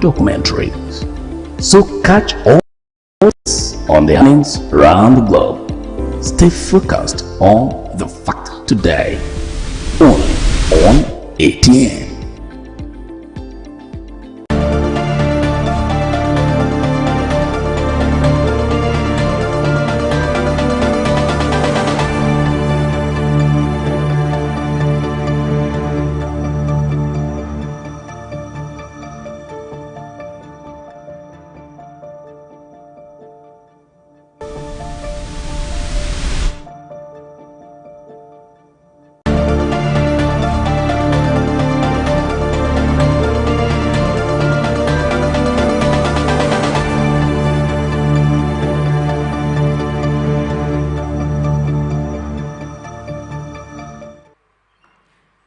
documentaries. So catch all on the happenings around the globe. Stay focused on the fact today. Only on ATN.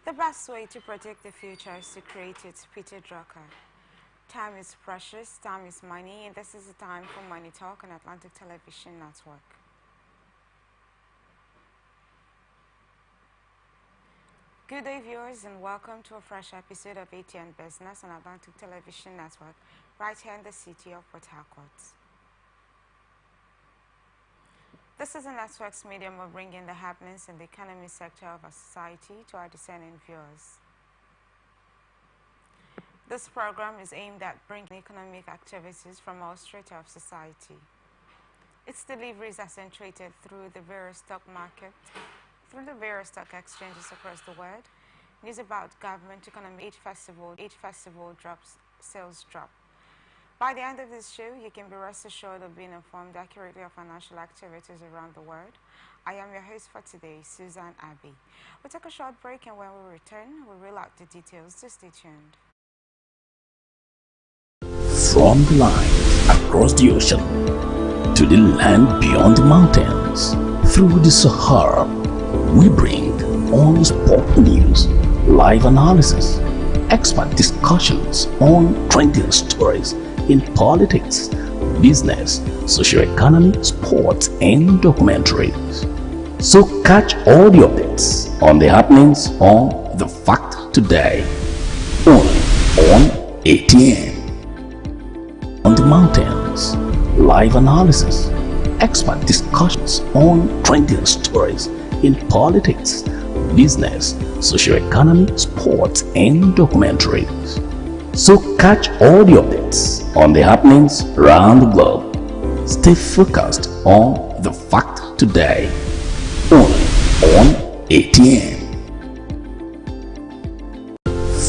The best way to predict the future is to create it, Peter Drucker. Time is precious, time is money, and this is the time for Money Talk on Atlantic Television Network. Good day, viewers, and welcome to a fresh episode of Atn Business on Atlantic Television Network, right here in the city of Port Harcourt. This is a network's medium of bringing the happenings in the economy sector of our society to our discerning viewers. This program is aimed at bringing economic activities from all strata of society. Its delivery is accentuated through the various stock exchanges across the world. News about government, economy, each festival drops, sales drop. By the end of this show, you can be rest assured of being informed accurately of financial activities around the world. I am your host for today, Susan Abbey. We'll take a short break, and when we return, we'll reel out the details. So stay tuned. From the line across the ocean to the land beyond the mountains, through the Sahara, we bring on-the-spot news, live analysis, expert discussions on trending stories in politics, business, socio-economy, sports, and documentaries. So catch all the updates on the happenings on The Fact Today, only on ATN. On the mountains, live analysis, expert discussions on trending stories in politics, business, socio-economy, sports, and documentaries. So catch all the updates on the happenings around the globe. Stay focused on The Fact Today, only on ATN.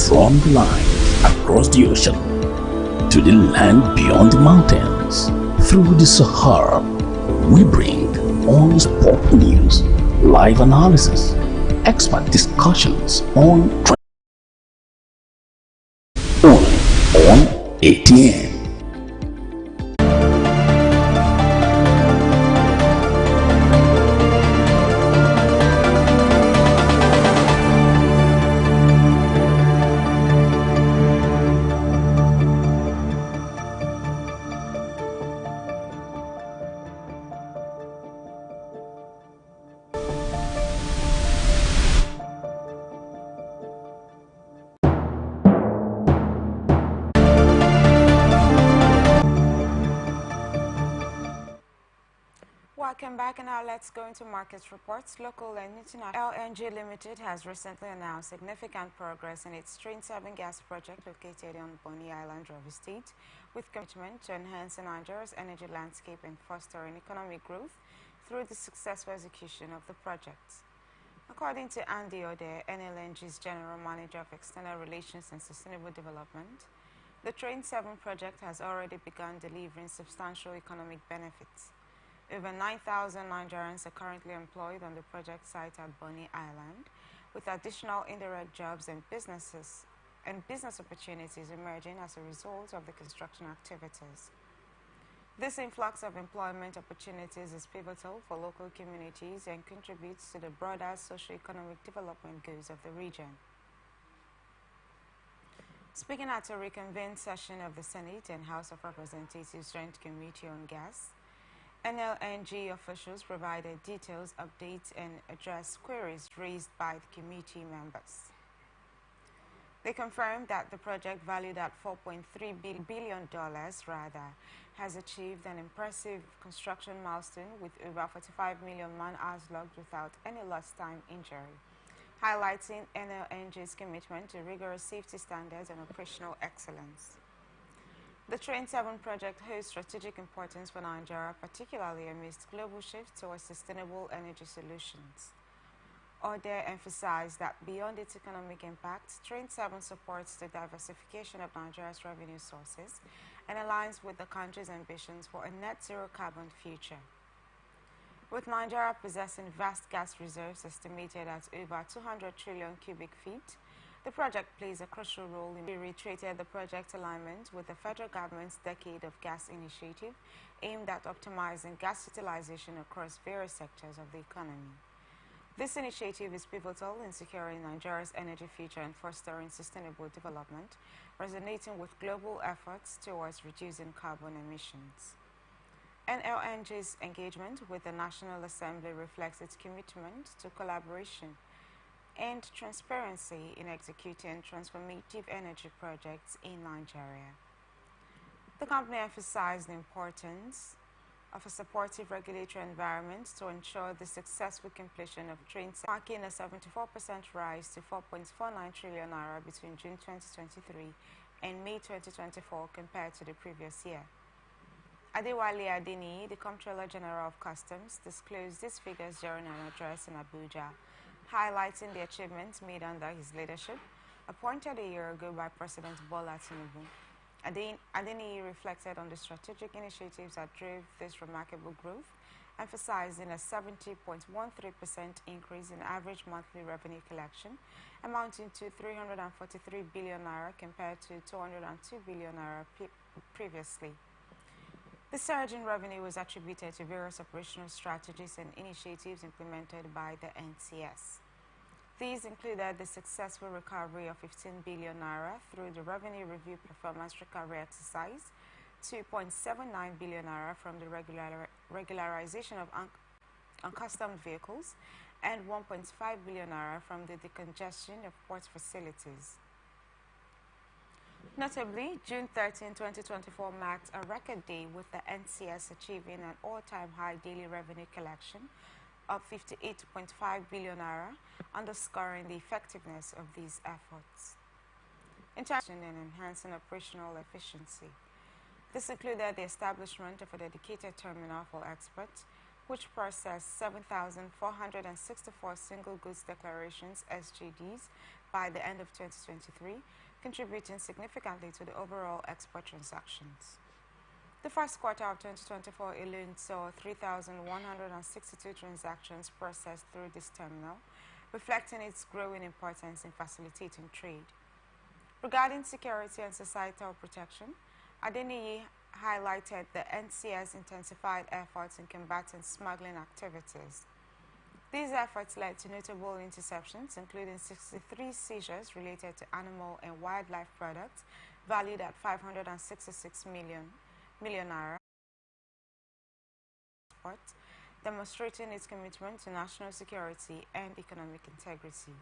From the line across the ocean to the land beyond the mountains, through the Sahara, we bring on-the-spot news, live analysis, expert discussions on only on ATN. Welcome back, and now let's go into market reports. Local and international. LNG Limited has recently announced significant progress in its Train 7 gas project located on Bonny Island, River State, with commitment to enhancing Nigeria's energy landscape and fostering economic growth through the successful execution of the project. According to Andy Ode, NLNG's General Manager of External Relations and Sustainable Development, the Train 7 project has already begun delivering substantial economic benefits. Over 9,000 Nigerians are currently employed on the project site at Bonny Island, with additional indirect jobs and business opportunities emerging as a result of the construction activities. This influx of employment opportunities is pivotal for local communities and contributes to the broader socio-economic development goals of the region. Speaking at a reconvened session of the Senate and House of Representatives Joint Committee on Gas, NLNG officials provided details, updates, and addressed queries raised by the committee members. They confirmed that the project, valued at $4.3 billion, has achieved an impressive construction milestone with over 45 million man-hours logged without any lost time injury, highlighting NLNG's commitment to rigorous safety standards and operational excellence. The Train 7 project holds strategic importance for Nigeria, particularly amidst global shifts towards sustainable energy solutions. Ode emphasized that beyond its economic impact, Train 7 supports the diversification of Nigeria's revenue sources and aligns with the country's ambitions for a net-zero carbon future. With Nigeria possessing vast gas reserves estimated at over 200 trillion cubic feet, the project plays a crucial role in reiterated the project alignment with the federal government's Decade of Gas initiative aimed at optimizing gas utilization across various sectors of the economy. This initiative is pivotal in securing Nigeria's energy future and fostering sustainable development, resonating with global efforts towards reducing carbon emissions. NLNG's engagement with the National Assembly reflects its commitment to collaboration and transparency in executing transformative energy projects in Nigeria. The company emphasized the importance of a supportive regulatory environment to ensure the successful completion of Train 7, marking a 74% rise to 4.49 trillion naira between June 2023 and May 2024 compared to the previous year. Adewale Adeniyi, the Comptroller General of Customs, disclosed these figures during an address in Abuja, highlighting the achievements made under his leadership, appointed a year ago by President Bola Tinubu. Adeniyi reflected on the strategic initiatives that drove this remarkable growth, emphasizing a 70.13% increase in average monthly revenue collection, amounting to 343 billion naira compared to 202 billion naira previously. The surge in revenue was attributed to various operational strategies and initiatives implemented by the NCS. These included the successful recovery of 15 billion naira through the Revenue Review Performance Recovery Exercise, 2.79 billion naira from the regularization of uncustomed vehicles, and 1.5 billion naira from the decongestion of port facilities. Notably, June 13, 2024 marked a record day with the NCS achieving an all-time high daily revenue collection of 58.5 billion naira, underscoring the effectiveness of these efforts. In terms of enhancing operational efficiency, this included the establishment of a dedicated terminal for exports, which processed 7,464 single goods declarations (SGDs) by the end of 2023, contributing significantly to the overall export transactions. The first quarter of 2024 alone saw 3,162 transactions processed through this terminal, reflecting its growing importance in facilitating trade. Regarding security and societal protection, Adeniyi highlighted the NCS intensified efforts in combating smuggling activities. These efforts led to notable interceptions, including 63 seizures related to animal and wildlife products valued at 566 million naira, demonstrating its commitment to national security and economic integrity.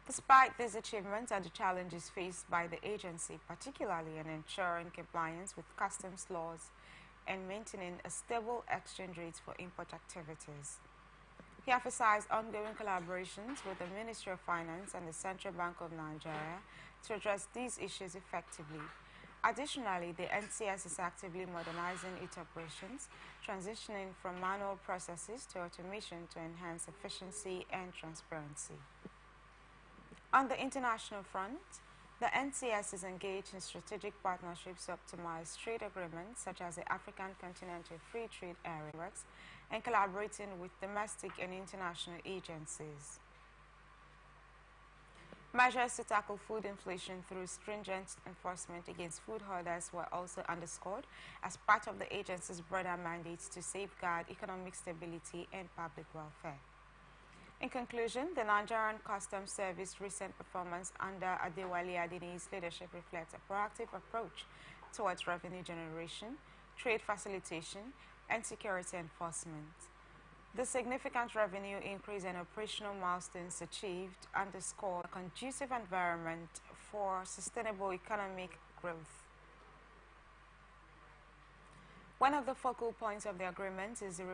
Despite these achievements and the challenges faced by the agency, particularly in ensuring compliance with customs laws and maintaining a stable exchange rate for import activities, he emphasized ongoing collaborations with the Ministry of Finance and the Central Bank of Nigeria to address these issues effectively. Additionally, the NCS is actively modernizing its operations, transitioning from manual processes to automation to enhance efficiency and transparency. On the international front, the NCS is engaged in strategic partnerships to optimize trade agreements such as the African Continental Free Trade Area and collaborating with domestic and international agencies. Measures to tackle food inflation through stringent enforcement against food hoarders were also underscored as part of the agency's broader mandates to safeguard economic stability and public welfare. In conclusion, the Nigerian Customs Service recent performance under Adewale Adeniyi's leadership reflects a proactive approach towards revenue generation, trade facilitation, and security enforcement. The significant revenue increase and operational milestones achieved underscore a conducive environment for sustainable economic growth. One of the focal points of the agreement is the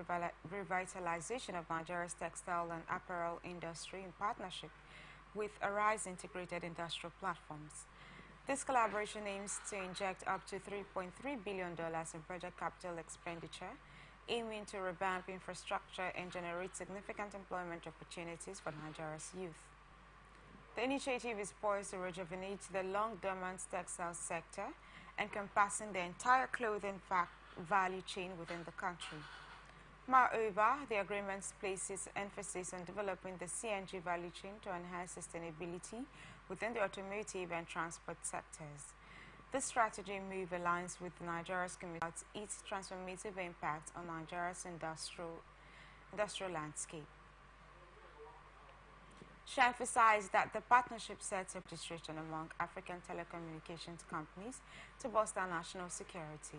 revitalization of Nigeria's textile and apparel industry in partnership with Arise Integrated Industrial Platforms. This collaboration aims to inject up to $3.3 billion in project capital expenditure, aiming to revamp infrastructure and generate significant employment opportunities for Nigeria's youth. The initiative is poised to rejuvenate the long-dormant textile sector, encompassing the entire clothing value chain within the country. Moreover, the agreement places emphasis on developing the CNG value chain to enhance sustainability within the automotive and transport sectors. This strategy move aligns with Nigeria's commitment about its transformative impact on Nigeria's industrial landscape. She emphasized that the partnership sets up registration among African telecommunications companies to bolster national security.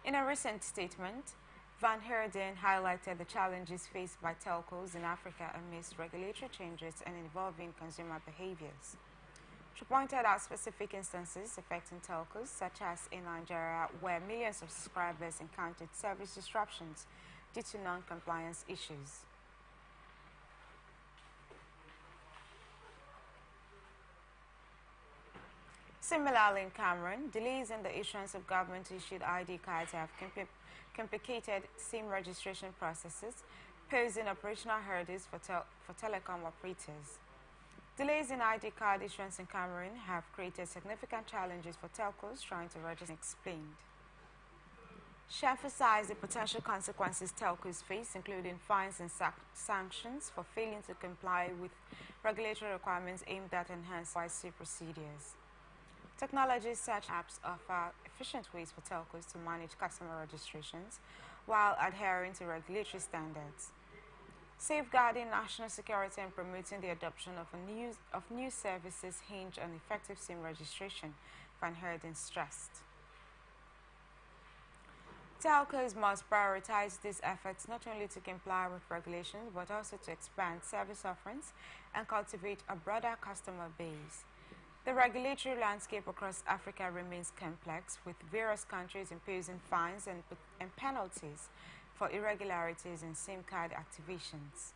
In a recent statement, Van Heerden highlighted the challenges faced by telcos in Africa amidst regulatory changes and evolving consumer behaviors. She pointed out specific instances affecting telcos, such as in Nigeria, where millions of subscribers encountered service disruptions due to non-compliance issues. Similarly, in Cameroon, delays in the issuance of government-issued ID cards have complicated SIM registration processes, posing operational hurdles for telecom operators. Delays in ID card issuance in Cameroon have created significant challenges for telcos trying to register, explained. She emphasized the potential consequences telcos face, including fines and sanctions for failing to comply with regulatory requirements aimed at enhancing KYC procedures. Technologies such apps offer efficient ways for telcos to manage customer registrations while adhering to regulatory standards. Safeguarding national security and promoting the adoption of new services hinge on effective SIM registration, Van Heerden stressed. Telcos must prioritize these efforts not only to comply with regulations but also to expand service offerings and cultivate a broader customer base. The regulatory landscape across Africa remains complex, with various countries imposing fines and penalties for irregularities in SIM card activations.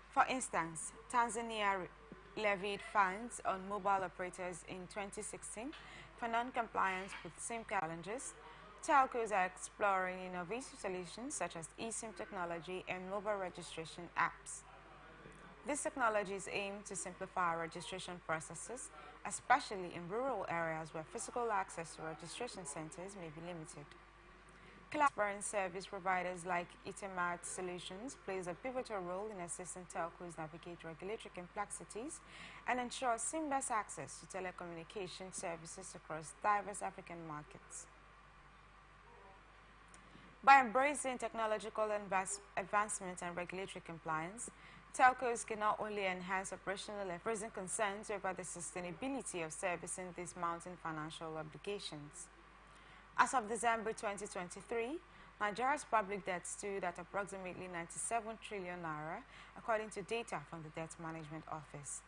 For instance, Tanzania levied fines on mobile operators in 2016 for non-compliance with SIM card challenges. Telcos are exploring innovative solutions such as eSIM technology and mobile registration apps. These technologies aim to simplify registration processes, especially in rural areas where physical access to registration centers may be limited. Collaborating service providers like Atn Solutions plays a pivotal role in assisting telcos navigate regulatory complexities and ensure seamless access to telecommunication services across diverse African markets. By embracing technological advancement and regulatory compliance, telcos can not only enhance operational efficiency, raising concerns over the sustainability of servicing these mounting financial obligations. As of December 2023, Nigeria's public debt stood at approximately 97 trillion naira, according to data from the Debt Management Office.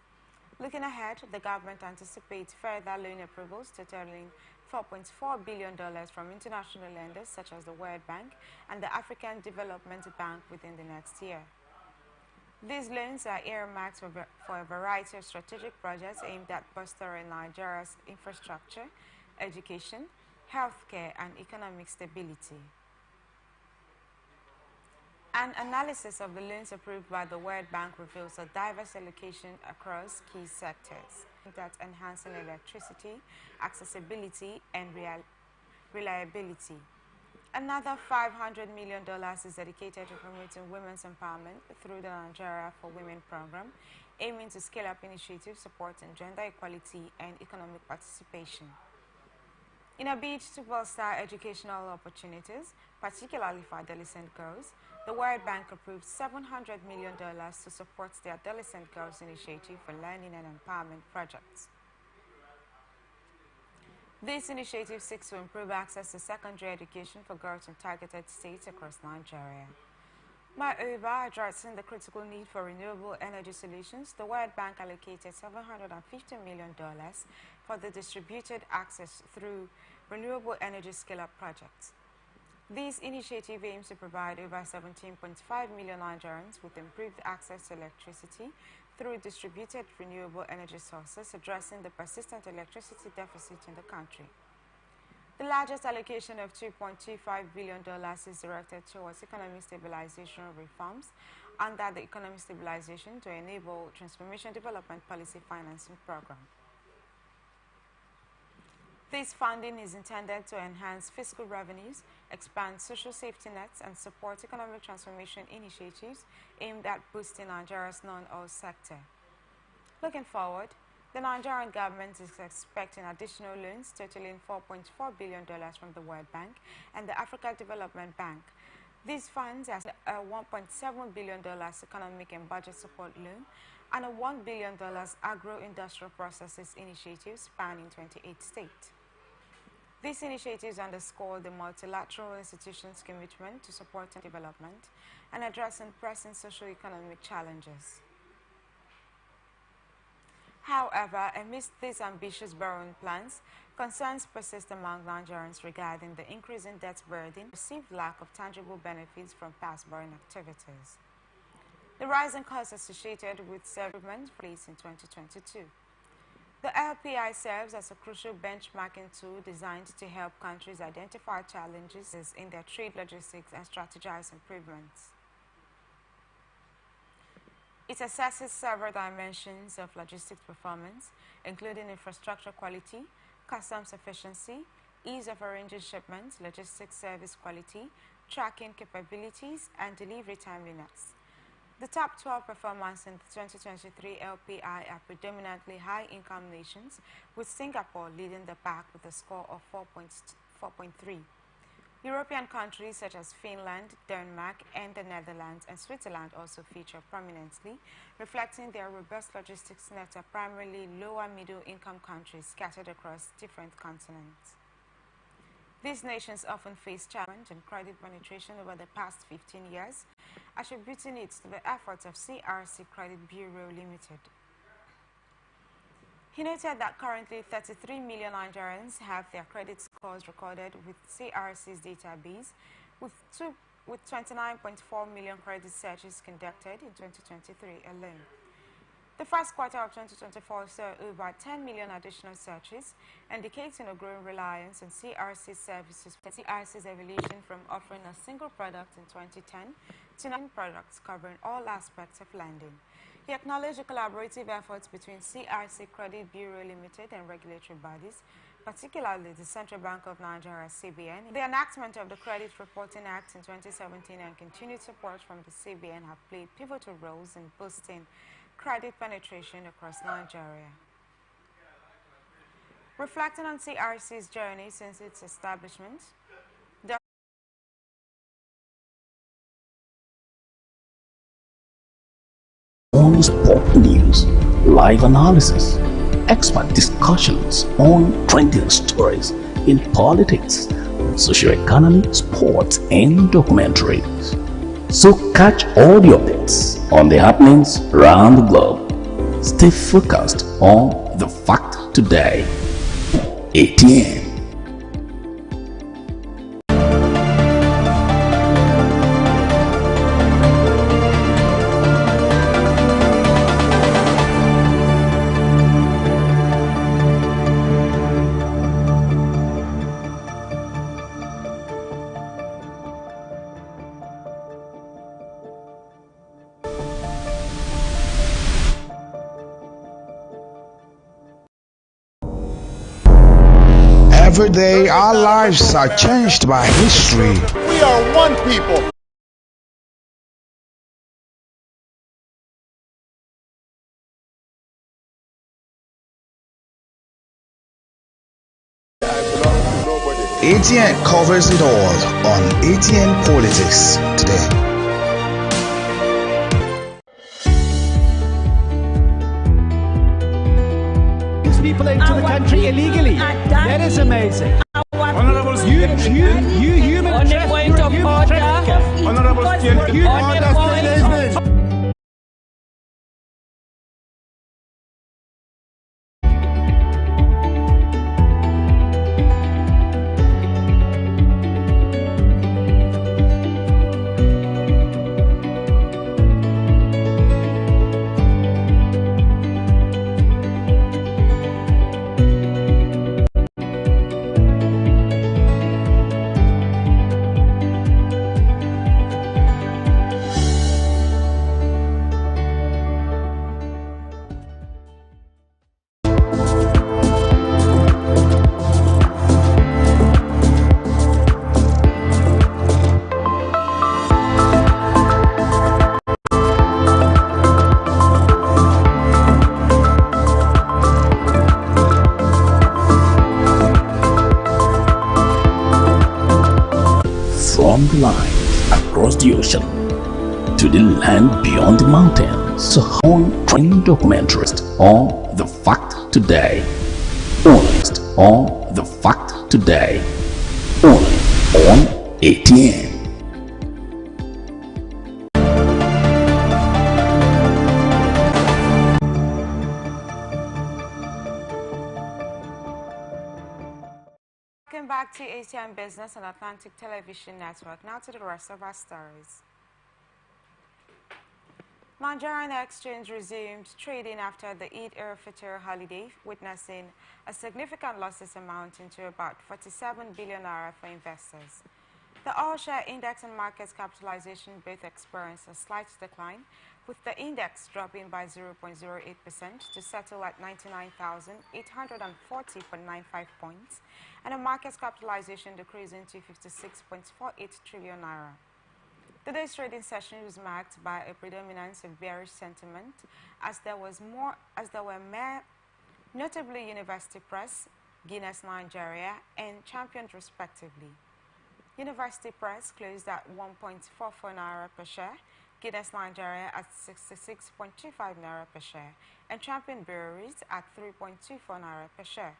Looking ahead, the government anticipates further loan approvals totaling $4.4 billion from international lenders such as the World Bank and the African Development Bank within the next year. These loans are earmarked for a variety of strategic projects aimed at bolstering Nigeria's infrastructure, education, healthcare, and economic stability. An analysis of the loans approved by the World Bank reveals a diverse allocation across key sectors that enhancing electricity, accessibility, and reliability. Another $500 million is dedicated to promoting women's empowerment through the Nigeria for Women program, aiming to scale up initiatives supporting gender equality and economic participation. In a bid to bolster educational opportunities, particularly for adolescent girls, the World Bank approved $700 million to support the Adolescent Girls Initiative for Learning and Empowerment projects. This initiative seeks to improve access to secondary education for girls in targeted states across Nigeria. Moreover, addressing the critical need for renewable energy solutions, the World Bank allocated $750 million for the distributed access through renewable energy scale-up projects. This initiative aims to provide over 17.5 million Nigerians with improved access to electricity through distributed renewable energy sources, addressing the persistent electricity deficit in the country. The largest allocation of $2.25 billion is directed towards economic stabilization reforms under the Economic Stabilization to Enable Transformation Development Policy Financing Program. This funding is intended to enhance fiscal revenues, expand social safety nets, and support economic transformation initiatives aimed at boosting Nigeria's non-oil sector. Looking forward, the Nigerian government is expecting additional loans totaling $4.4 billion from the World Bank and the Africa Development Bank. These funds are a $1.7 billion economic and budget support loan and a $1 billion agro-industrial processes initiative spanning 28 states. These initiatives underscore the multilateral institutions' commitment to supporting development and addressing pressing socio-economic challenges. However, amidst these ambitious borrowing plans, concerns persist among Nigerians regarding the increasing debt burden and perceived lack of tangible benefits from past borrowing activities. The rising costs associated with settlement placed in 2022. The LPI serves as a crucial benchmarking tool designed to help countries identify challenges in their trade logistics and strategize improvements. It assesses several dimensions of logistics performance, including infrastructure quality, customs efficiency, ease of arranging shipments, logistics service quality, tracking capabilities, and delivery timeliness. The top 12 performers in the 2023 LPI are predominantly high-income nations, with Singapore leading the pack with a score of 4.3. European countries such as Finland, Denmark, and the Netherlands and Switzerland also feature prominently, reflecting their robust logistics net of primarily lower middle-income countries scattered across different continents. These nations often face challenge in credit penetration over the past 15 years, attributing it to the efforts of CRC Credit Bureau Limited. He noted that currently 33 million Nigerians have their credit scores recorded with CRC's database, with 29.4 million credit searches conducted in 2023 alone. The first quarter of 2024 saw over 10 million additional searches, indicating a growing reliance on CRC services. CRC's evolution from offering a single product in 2010 to 9 products covering all aspects of lending. He acknowledged the collaborative efforts between CRC Credit Bureau Limited and regulatory bodies, particularly the Central Bank of Nigeria, CBN. The enactment of the Credit Reporting Act in 2017 and continued support from the CBN have played pivotal roles in boosting credit penetration across Nigeria. Reflecting on CRC's journey since its establishment, on-spot news, live analysis, expert discussions on trending stories in politics, social economy, sports, and documentaries. So catch all the updates on the happenings around the globe. Stay focused on the fact today. Atn. Every day, our lives are changed by history. We are one people. ATN covers it all on ATN Politics today. people into the country illegally. That is amazing. Honorable You human trafficker. Honorable State, order, From the line across the ocean to the land beyond the mountains. So on train documentarist on the fact today. Honest on the fact today. Only on ATN. Welcome back to Atn Business and Atlantic Television Network. Now to the rest of our stories. Nigerian exchange resumed trading after the Eid al-Fitr holiday, witnessing a significant losses amounting to about 47 billion naira for investors. The all-share index and market capitalization both experienced a slight decline, with the index dropping by 0.08% to settle at 99,840.95 points, and the market capitalization decreasing to 56.48 trillion naira. Today's trading session was marked by a predominance of bearish sentiment, as there were notably University Press, Guinness Nigeria, and Champion respectively. University Press closed at 1.44 naira per share, Guinness Nigeria at 66.25 naira per share, and Champion Breweries at 3.24 naira per share.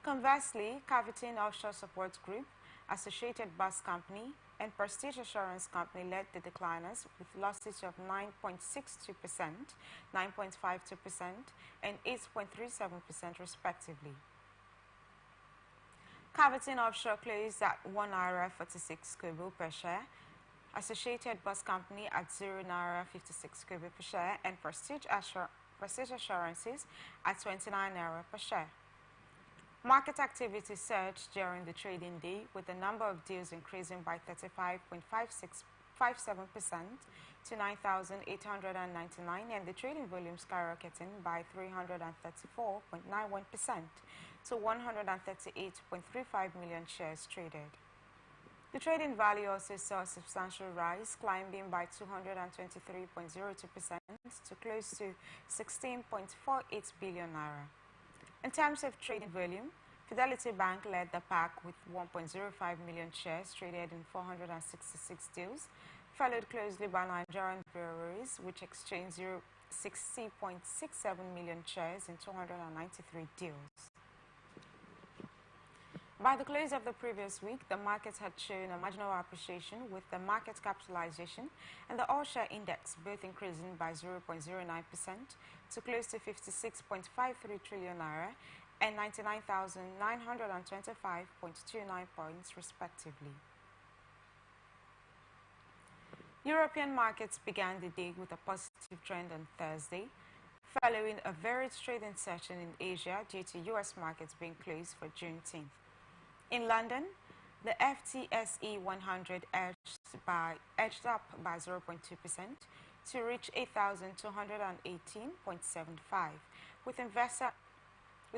Conversely, Cavity Offshore Support Group, Associated Bus Company, and Prestige Assurance Company led the decliners with losses of 9.62%, 9.52%, and 8.37% respectively. Cavity Offshore closed at 1 naira 46 kobo per share, Associated Bus Company at 0 naira 56 kobo per share, and Prestige Assurances at 29 naira per share. Market activity surged during the trading day, with the number of deals increasing by 35.57% to 9,899, and the trading volume skyrocketing by 334.91% to 138.35 million shares traded. The trading value also saw a substantial rise, climbing by 223.02% to close to 16.48 billion naira. In terms of trading volume, Fidelity Bank led the pack with 1.05 million shares traded in 466 deals, followed closely by Nigerian Breweries, which exchanged 60.67 million shares in 293 deals. By the close of the previous week, the markets had shown a marginal appreciation, with the market capitalization and the all-share index both increasing by 0.09% to close to 56.53 trillion naira and 99,925.29 points respectively. European markets began the day with a positive trend on Thursday, following a varied trading session in Asia due to U.S. markets being closed for Juneteenth. In London, the FTSE 100 edged up by 0.2% to reach 8,218.75, with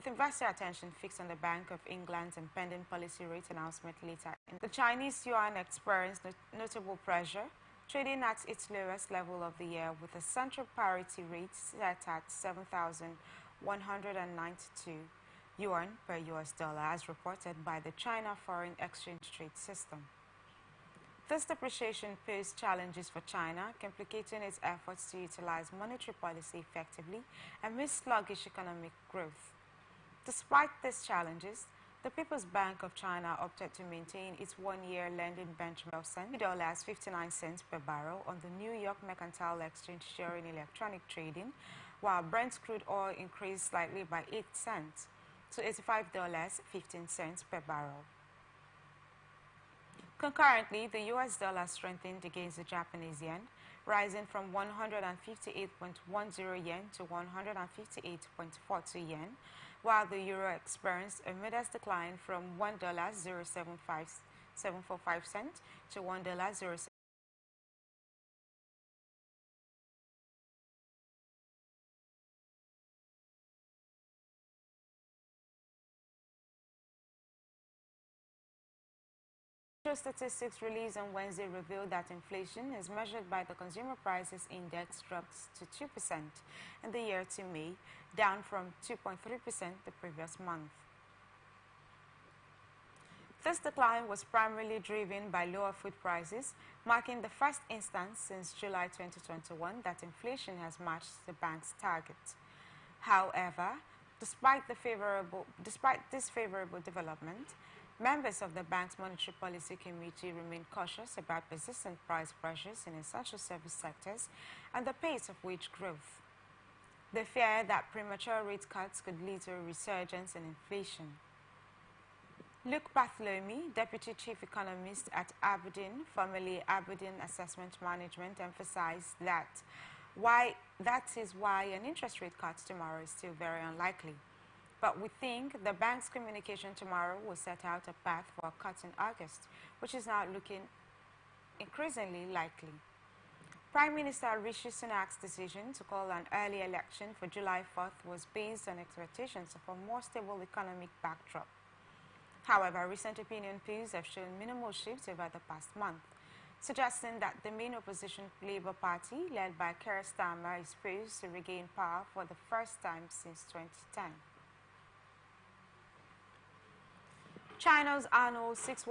investor attention fixed on the Bank of England's impending policy rate announcement later. The Chinese yuan experienced notable pressure, trading at its lowest level of the year, with a central parity rate set at 7,192 yuan per US dollar, as reported by the China Foreign Exchange Trade System. This depreciation posed challenges for China, complicating its efforts to utilize monetary policy effectively amidst sluggish economic growth. Despite these challenges, the People's Bank of China opted to maintain its one-year lending benchmark of $2.59 per barrel on the New York Mercantile Exchange during electronic trading, while Brent crude oil increased slightly by 8 cents to $85.15 per barrel. Concurrently, the US dollar strengthened against the Japanese yen, rising from 158.10 yen to 158.42 yen, while the euro experienced a modest decline from $1.0745 to $1.07. Statistics released on Wednesday revealed that inflation, as measured by the Consumer Prices Index, dropped to 2% in the year to May, down from 2.3% the previous month. This decline was primarily driven by lower food prices, marking the first instance since July 2021 that inflation has matched the bank's target. However, despite this favorable development, members of the bank's Monetary Policy Committee remain cautious about persistent price pressures in essential service sectors and the pace of wage growth. They fear that premature rate cuts could lead to a resurgence in inflation. Luke Bartholomew, Deputy Chief Economist at Aberdeen, formerly Aberdeen Assessment Management, emphasized that is why an interest rate cut tomorrow is still very unlikely. But we think the bank's communication tomorrow will set out a path for a cut in August, which is now looking increasingly likely. Prime Minister Rishi Sunak's decision to call an early election for July 4th was based on expectations of a more stable economic backdrop. However, recent opinion polls have shown minimal shifts over the past month, suggesting that the main opposition Labour Party, led by Keir Starmer, is poised to regain power for the first time since 2010. China's annual 6